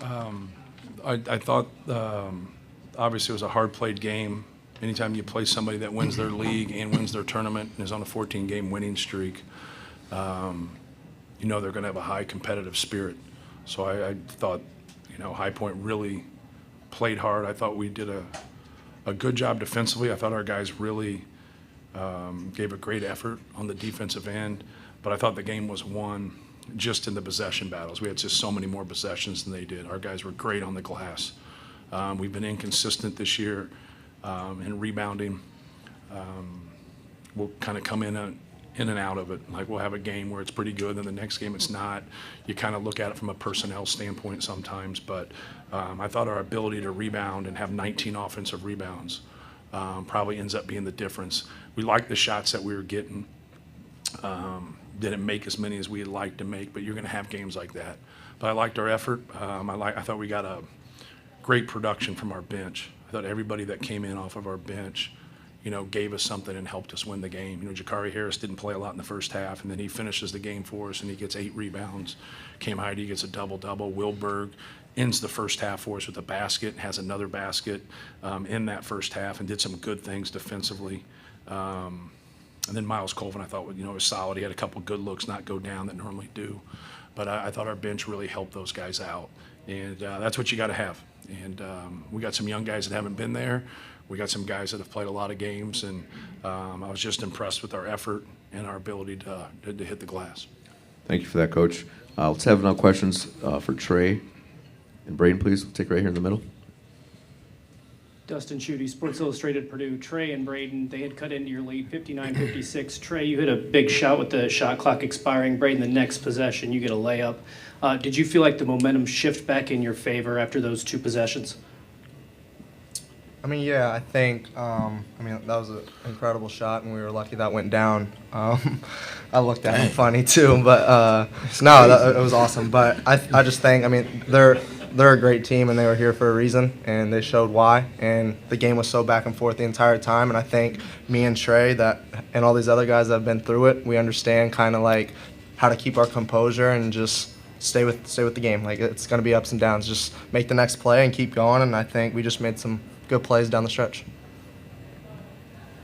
I thought obviously it was a hard-played game. Anytime you play somebody that wins their league and wins their tournament and is on a 14-game winning streak, you know they're going to have a high competitive spirit. So I thought, High Point really played hard. I thought we did a good job defensively. I thought our guys really gave a great effort on the defensive end, but I thought the game was won just in the possession battles. We had just so many more possessions than they did. Our guys were great on the glass. We've been inconsistent this year in rebounding. We'll kind of come in and out of it. Like we'll have a game where it's pretty good, then the next game it's not. You kind of look at it from a personnel standpoint sometimes, but I thought our ability to rebound and have 19 offensive rebounds probably ends up being the difference. We liked the shots that we were getting. Didn't make as many as we'd like to make, but you're going to have games like that. But I liked our effort. I thought we got a great production from our bench. I thought everybody that came in off of our bench, gave us something and helped us win the game. Jakari Harris didn't play a lot in the first half, and then he finishes the game for us, and he gets 8 rebounds. Cam-Heide gets a double-double. Wilberg ends the first half for us with a basket, has another basket in that first half, and did some good things defensively. And then Miles Colvin, I thought, was solid. He had a couple good looks not go down that normally do. But I thought our bench really helped those guys out. And that's what you got to have. And we got some young guys that haven't been there. We got some guys that have played a lot of games. And I was just impressed with our effort and our ability to hit the glass. Thank you for that, Coach. Let's have now questions for Trey and Braden, please. We'll take right here in the middle. Dustin Schutte, Sports Illustrated Purdue. Trey and Braden, they had cut into your lead 59-56. Trey, you hit a big shot with the shot clock expiring. Braden, the next possession, you get a layup. Did you feel like the momentum shift back in your favor after those 2 possessions? Yeah, I think, that was an incredible shot, and we were lucky that went down. I looked at him funny, too, but it was awesome. But I just think, they're a great team, and they were here for a reason, and they showed why. And the game was so back and forth the entire time, and I think me and Trey and all these other guys that have been through it, we understand kind of like how to keep our composure and just stay with the game. Like, it's going to be ups and downs. Just make the next play and keep going, and I think we just made some good plays down the stretch.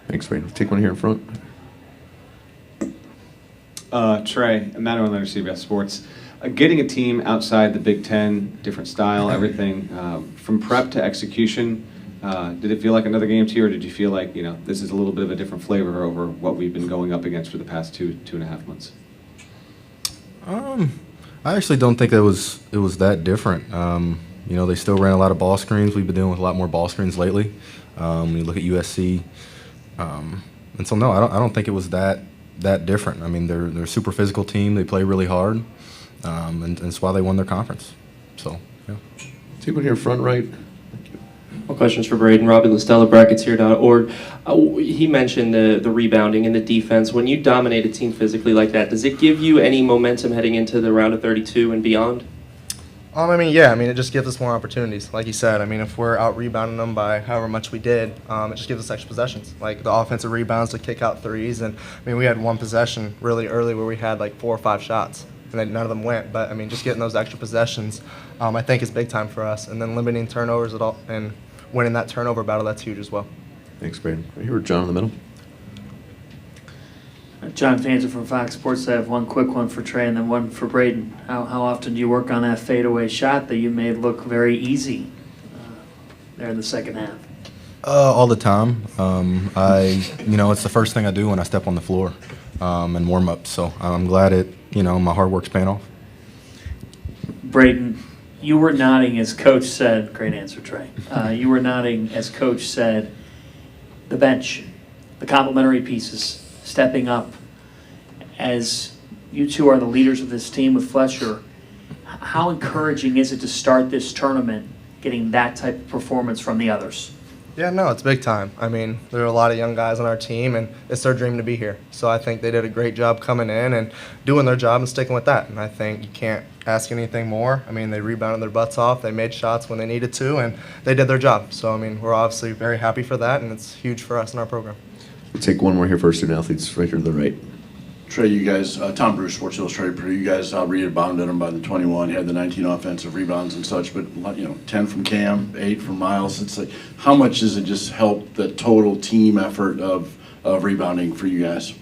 Thanks, Braden. We'll take one here in front. Trey, Emmanuel Leonard, CBS Sports. Getting a team outside the Big Ten, different style, everything, from prep to execution, did it feel like another game to you, or did you feel like, this is a little bit of a different flavor over what we've been going up against for the past two and a half months? I actually don't think it was that different. They still ran a lot of ball screens. We've been dealing with a lot more ball screens lately. When you look at USC, and so no, I don't think it was that different. They're a super physical team. They play really hard. And that's why they won their conference. So, yeah. Take one here front right. Well, questions for Braden. Robbie Listella, bracketshere.org. He mentioned the rebounding and the defense. When you dominate a team physically like that, does it give you any momentum heading into the round of 32 and beyond? It just gives us more opportunities. Like you said, if we're out rebounding them by however much we did, it just gives us extra possessions. Like the offensive rebounds to kick out threes. And, we had one possession really early where we had like 4 or 5 shots. And then none of them went, but just getting those extra possessions, I think is big time for us. And then limiting turnovers and winning that turnover battle, that's huge as well. Thanks, Braden. Right here with John in the middle. John Fanzer from Fox Sports. I have one quick one for Trey and then one for Braden. How often do you work on that fadeaway shot that you made look very easy there in the second half? All the time. It's the first thing I do when I step on the floor and warm up. So I'm glad my hard work's paying off. Braden, you were nodding as Coach said. Great answer, Trey. You were nodding as Coach said. The bench, the complementary pieces, stepping up. As you two are the leaders of this team with Fletcher, how encouraging is it to start this tournament getting that type of performance from the others? Yeah, no, it's big time. There are a lot of young guys on our team, and it's their dream to be here. So I think they did a great job coming in and doing their job and sticking with that. And I think you can't ask anything more. They rebounded their butts off. They made shots when they needed to, and they did their job. So, we're obviously very happy for that, and it's huge for us in our program. We'll take one more here for our student athletes right here to the right. Trey, you guys, Tom Bruce, Sports Illustrated, Purdue, you guys rebounded them by the 21, had the 19 offensive rebounds and such, but 10 from Cam, 8 from Miles. It's like, how much does it just help the total team effort of rebounding for you guys?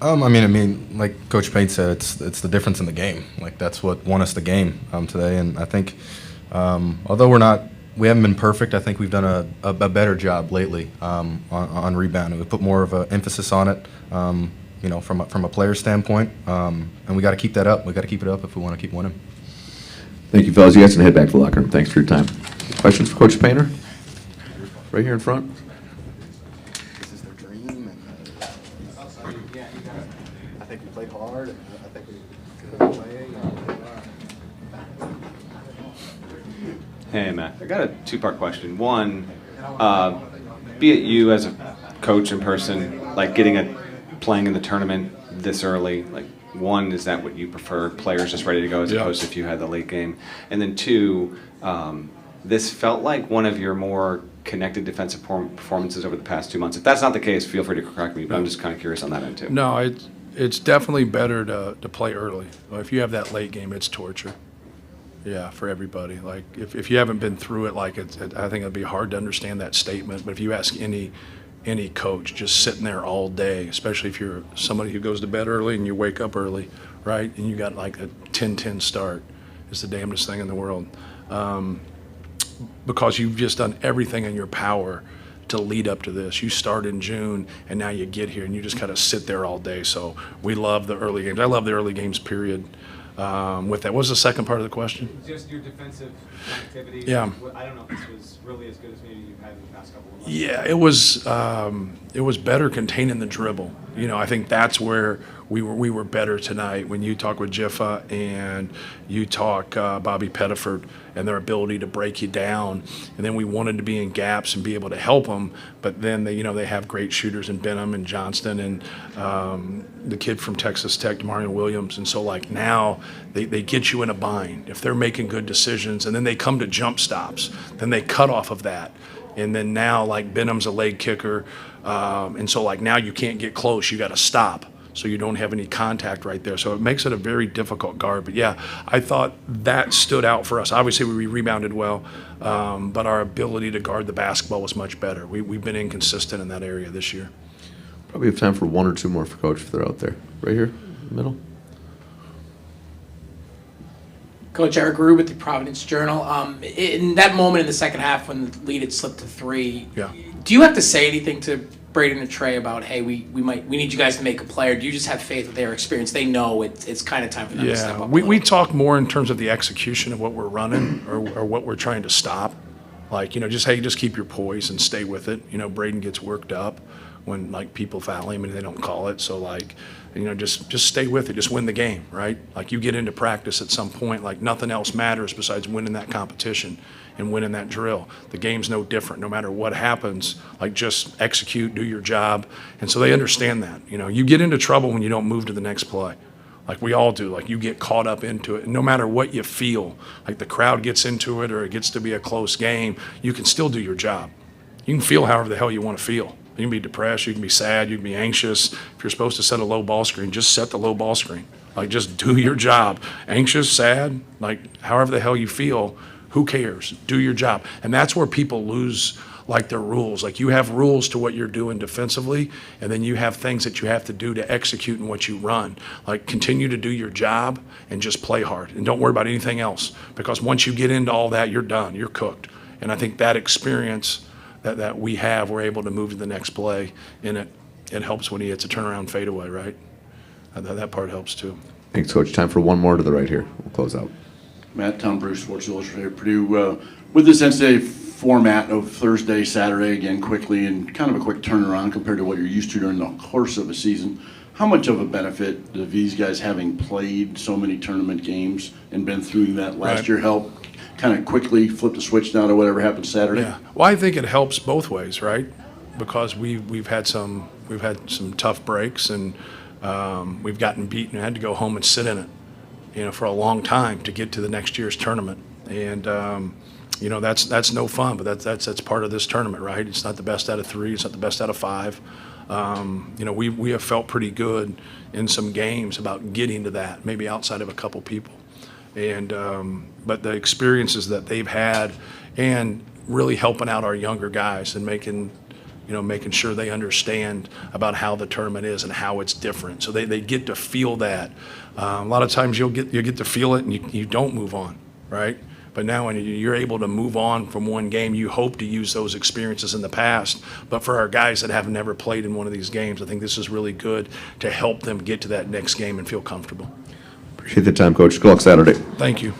I mean, like Coach Payne said, it's the difference in the game. Like that's what won us the game today. And I think, although we haven't been perfect, I think we've done a better job lately on rebounding. We put more of an emphasis on it, from a player standpoint, and we got to keep that up. We got to keep it up if we want to keep winning. Thank you, fellas. You guys can head back to the locker room. Thanks for your time. Questions for Coach Painter? Right here in front. This is their dream, and I think we played hard, and I think we could play. Hey, Matt. I got a two-part question. One, be it you as a coach in person, like playing in the tournament this early, like one, is that what you prefer, players just ready to go as opposed to if you had the late game? And then two, this felt like one of your more connected defensive performances over the past 2 months. If that's not the case, feel free to correct me, but I'm just kind of curious on that end too. No, it's definitely better to play early. If you have that late game, it's torture. Yeah, for everybody. Like if you haven't been through it, like I think it'd be hard to understand that statement. But if you ask any coach, just sitting there all day, especially if you're somebody who goes to bed early and you wake up early, right, and you got like a 10-10 start, it's the damnedest thing in the world, because you've just done everything in your power to lead up to this. You start in June, and now you get here, and you just kind of sit there all day. So we love the early games. I love the early games, period. With that, what was the second part of the question? Just your defensive activity. Yeah. I don't know if this was really as good as maybe you've had in the past couple of months. Yeah, it was better containing the dribble. I think that's where we were better tonight. When you talk with Jiffa and you talk Bobby Pettiford and their ability to break you down, and then we wanted to be in gaps and be able to help them. But then they have great shooters in Benham and Johnston and the kid from Texas Tech, Mario Williams, and so like now they get you in a bind if they're making good decisions, and then they come to jump stops, then they cut off of that. And then now, like, Benham's a leg kicker, and so, like, now you can't get close. You got to stop so you don't have any contact right there. So it makes it a very difficult guard. But, yeah, I thought that stood out for us. Obviously, we rebounded well, but our ability to guard the basketball was much better. We've been inconsistent in that area this year. Probably have time for one or two more for Coach if they're out there. Right here in the middle. Coach Eric Rube with the Providence Journal. In that moment in the second half when the lead had slipped to 3, do you have to say anything to Braden and Trey about, hey, we need you guys to make a play, or do you just have faith with their experience? They know it's kind of time for them to step up. We talk more in terms of the execution of what we're running or what we're trying to stop. Like, just keep your poise and stay with it. Braden gets worked up when, like, people foul him and they don't call it. So, like, just stay with it. Just win the game, right? Like, you get into practice at some point, like, nothing else matters besides winning that competition and winning that drill. The game's no different. No matter what happens, like, just execute, do your job. And so they understand that. You get into trouble when you don't move to the next play. Like we all do. Like, you get caught up into it. And no matter what you feel, like the crowd gets into it or it gets to be a close game, you can still do your job. You can feel however the hell you want to feel. You can be depressed, you can be sad, you can be anxious. If you're supposed to set a low ball screen, just set the low ball screen. Like, just do your job. Anxious, sad, like however the hell you feel, who cares? Do your job. And that's where people lose, like, their rules. Like, you have rules to what you're doing defensively, and then you have things that you have to do to execute in what you run. Like, continue to do your job and just play hard. And don't worry about anything else, because once you get into all that, you're done. You're cooked. And I think that experience that we have, we're able to move to the next play, and it helps when he hits a turnaround fadeaway, right? That part helps too. Thanks, Coach. Time for one more to the right here. We'll close out. Matt, Tom Bruce, Sports Illustrated, Purdue. With this NCAA format of Thursday, Saturday, again, quickly, and kind of a quick turnaround compared to what you're used to during the course of a season, how much of a benefit do these guys, having played so many tournament games and been through that last year, help kind of quickly flip the switch now to whatever happens Saturday? Yeah. Well, I think it helps both ways, right? Because we've had some tough breaks, and we've gotten beaten and had to go home and sit in it, for a long time to get to the next year's tournament. And that's no fun, but that's part of this tournament, right? It's not the best out of 3, it's not the best out of 5. We have felt pretty good in some games about getting to that, maybe outside of a couple people. And but the experiences that they've had and really helping out our younger guys and making sure they understand about how the tournament is and how it's different. So they get to feel that. A lot of times you get to feel it and you don't move on, right? But now when you're able to move on from one game, you hope to use those experiences in the past. But for our guys that have never played in one of these games, I think this is really good to help them get to that next game and feel comfortable. Appreciate the time, Coach. Good luck Saturday. Thank you.